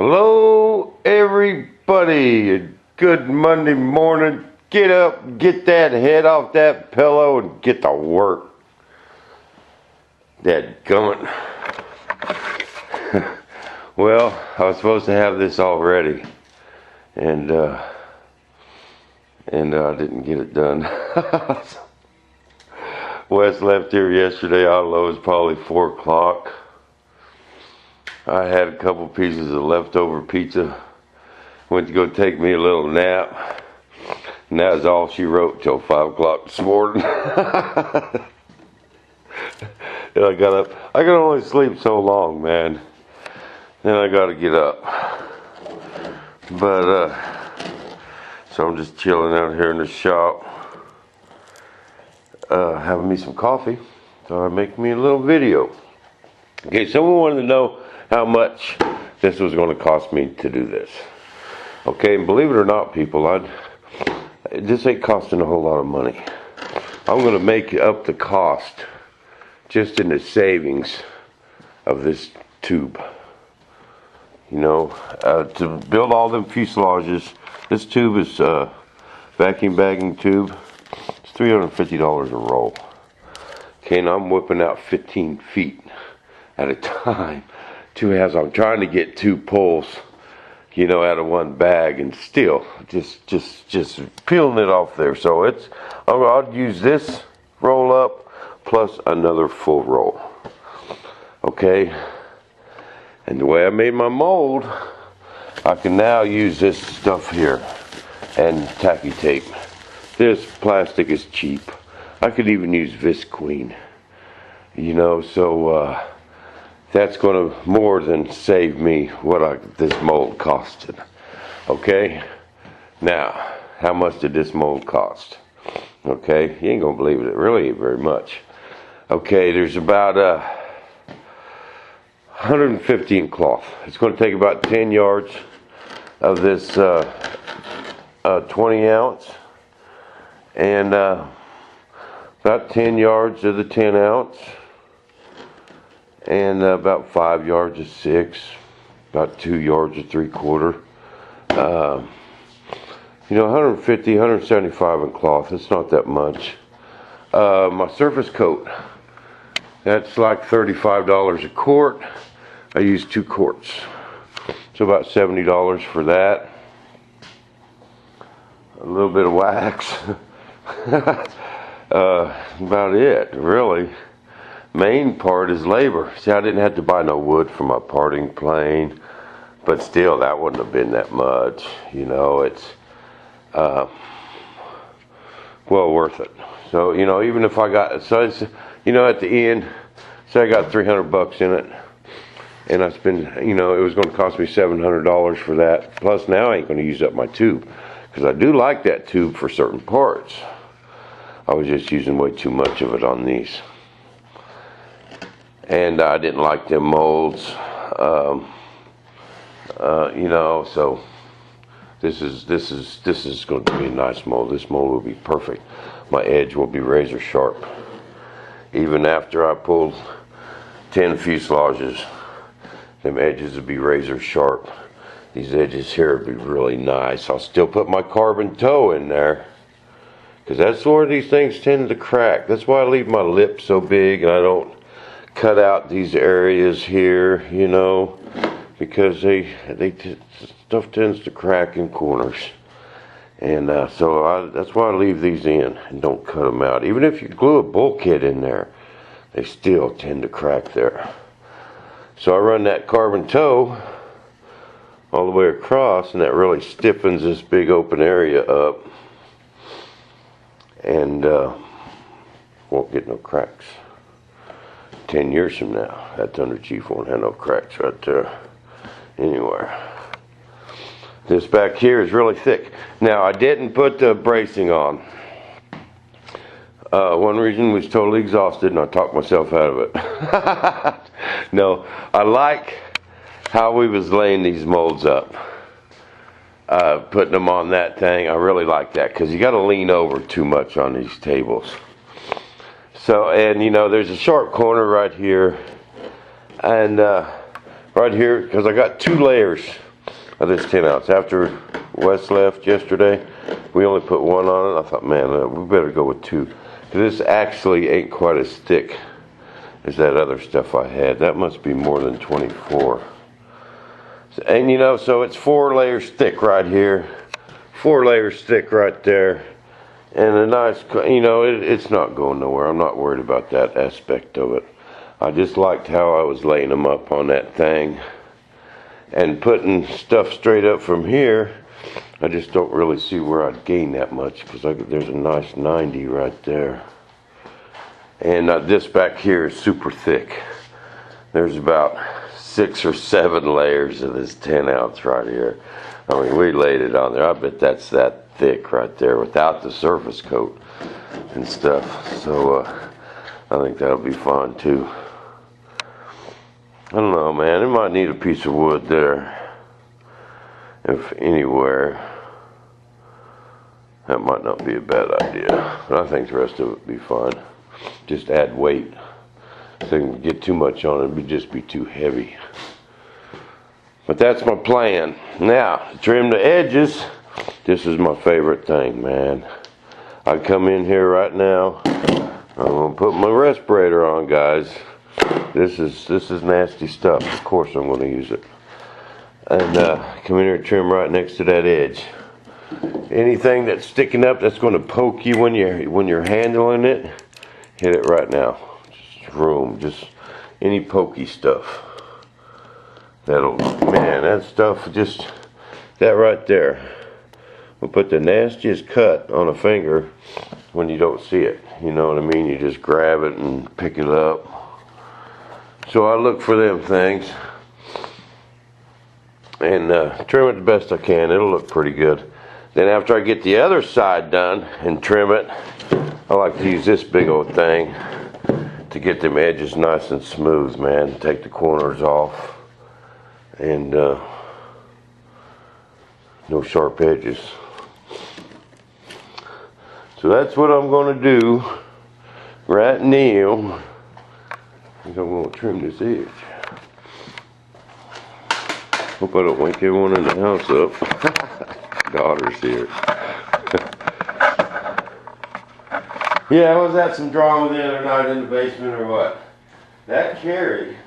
Hello, everybody. Good Monday morning. Get up, get that head off that pillow, and get to work. Dadgummit. Well, I was supposed to have this already, and I didn't get it done. Wes left here yesterday. I don't know, it was probably 4 o'clock. I had a couple pieces of leftover pizza. Went to go take me a little nap. And that was all she wrote till 5 o'clock this morning. And I got up. I could only sleep so long, man. Then I got to get up. But, so I'm just chilling out here in the shop. Having me some coffee. So I make me a little video. Okay, someone wanted to know how much this was going to cost me to do this. Okay, and believe it or not, people, this ain't costing a whole lot of money. I'm going to make up the cost just in the savings of this tube. You know, to build all them fuselages, this tube is vacuum bagging tube. It's $350 a roll. Okay, and I'm whipping out 15 feet at a time. As I'm trying to get 2 pulls, you know, out of one bag, and still just peeling it off there. So I'll use this roll up plus another full roll. Okay, and the way I made my mold, I can now use this stuff here and tacky tape. This plastic is cheap. I could even use Visqueen, you know, so that's going to more than save me what this mold costed. Okay? Now, how much did this mold cost? Okay? You ain't going to believe it. It really ain't very much. Okay, there's about 150 in cloth. It's going to take about 10 yards of this 20 ounce. And about 10 yards of the 10 ounce. And about 5 yards of 6, about 2 yards of 3/4. You know, 150, 175 in cloth. It's not that much. My surface coat, that's like $35 a quart. I use 2 quarts. So about $70 for that. A little bit of wax. About it, really. Main part is labor. See, I didn't have to buy no wood for my parting plane, but still, that wouldn't have been that much. You know, it's well worth it. So, you know, even if I got, so it's, you know, at the end, say I got $300 in it, and I spend, you know, it was going to cost me $700 for that. Plus, now I ain't going to use up my tube, because I do like that tube for certain parts. I was just using way too much of it on these. And I didn't like them molds, you know. So this is going to be a nice mold. This mold will be perfect. My edge will be razor sharp. Even after I pull 10 fuselages, them edges will be razor sharp. These edges here will be really nice. I'll still put my carbon toe in there, because that's where these things tend to crack. That's why I leave my lip so big, and I don't cut out these areas here, you know, because stuff tends to crack in corners. And so that's why I leave these in and don't cut them out. Even if you glue a bulkhead in there, they still tend to crack there. So I run that carbon toe all the way across, and that really stiffens this big open area up, and won't get no cracks. 10 years from now, that Thunder Chief won't have no cracks right there anywhere. This back here is really thick. Now, I didn't put the bracing on. One reason was totally exhausted, and I talked myself out of it. No, I like how we was laying these molds up. Putting them on that thing, I really like that, because you got to lean over too much on these tables. So, and you know, there's a sharp corner right here, and right here, because I got 2 layers of this 10 ounce. After Wes left yesterday, we only put one on it. I thought, man, we better go with 2. This actually ain't quite as thick as that other stuff I had. That must be more than 24. And you know, so it's 4 layers thick right here, 4 layers thick right there, and a nice, you know, it's not going nowhere. I'm not worried about that aspect of it. I just liked how I was laying them up on that thing and putting stuff straight up from here. I just don't really see where I'd gain that much, because there's a nice 90 right there. And this back here is super thick. There's about 6 or 7 layers of this 10 ounce right here. I mean, we laid it on there. I bet that's that thick right there without the surface coat and stuff. So I think that'll be fine too. I don't know, man. It might need a piece of wood there, if anywhere. That might not be a bad idea, but I think the rest of it would be fine. Just add weight. So you can get too much on it, it'd just be too heavy. But that's my plan. Now, to trim the edges, this is my favorite thing, man. I come in here right now. I'm gonna put my respirator on, guys. This is nasty stuff. Of course I'm gonna use it. And come in here and trim right next to that edge. Anything that's sticking up that's gonna poke you when you're handling it, hit it right now. Just any pokey stuff. Man, that stuff, just that right there will put the nastiest cut on a finger when you don't see it. You know what I mean? You just grab it and pick it up. So I look for them things and trim it the best I can. It'll look pretty good. Then after I get the other side done and trim it, I like to use this big old thing to get them edges nice and smooth, man. Take the corners off and no sharp edges. So that's what I'm going to do right now. I think I'm going to trim this edge. Hope I don't wake everyone in the house up. Daughter's here. Yeah, I was at some drama the other night in the basement or what. That Carrie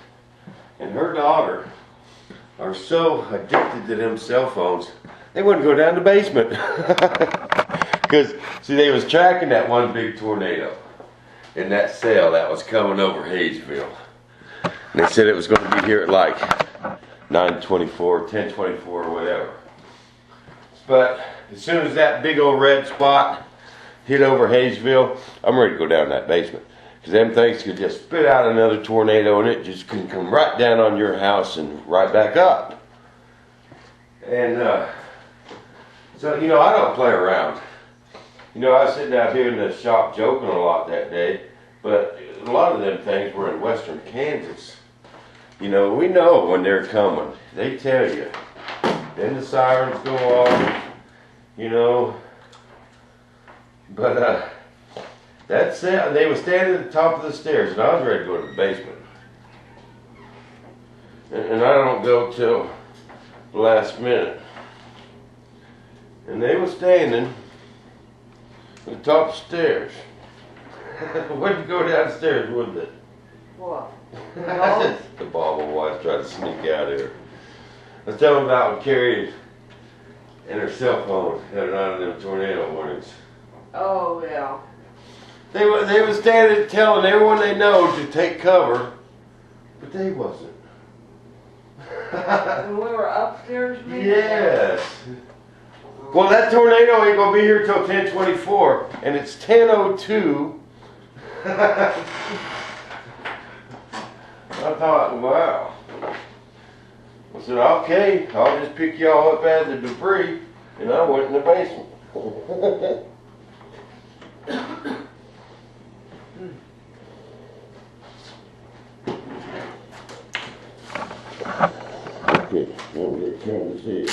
and her daughter are so addicted to them cell phones, they wouldn't go down the basement. Because, see, they was tracking that one big tornado in that cell that was coming over Hayesville. And they said it was going to be here at like 9:24, 10:24 or whatever. But as soon as that big old red spot hit over Hayesville, I'm ready to go down that basement. Because them things could just spit out another tornado and it just can come right down on your house and right back up. And so, you know, I don't play around. You know, I was sitting out here in the shop joking a lot that day, but a lot of them things were in western Kansas. You know, we know when they're coming. They tell you. Then the sirens go off, you know. But that's it. They were standing at the top of the stairs, and I was ready to go to the basement. And I don't go till the last minute. And they were standing at the top of the stairs. Wouldn't go downstairs, wouldn't it? What? The bobble wife tried to sneak out here. I was telling about when Carrie and her cell phone had none of them tornado warnings. Oh, yeah. They were standing telling everyone they know to take cover, but they wasn't. And we were upstairs, maybe? Yes. Well, that tornado ain't gonna be here till 10:24, and it's 10:02. I thought, wow. I said, okay, I'll just pick y'all up out of the debris, and I went in the basement. Okay, I'm gonna turn this here.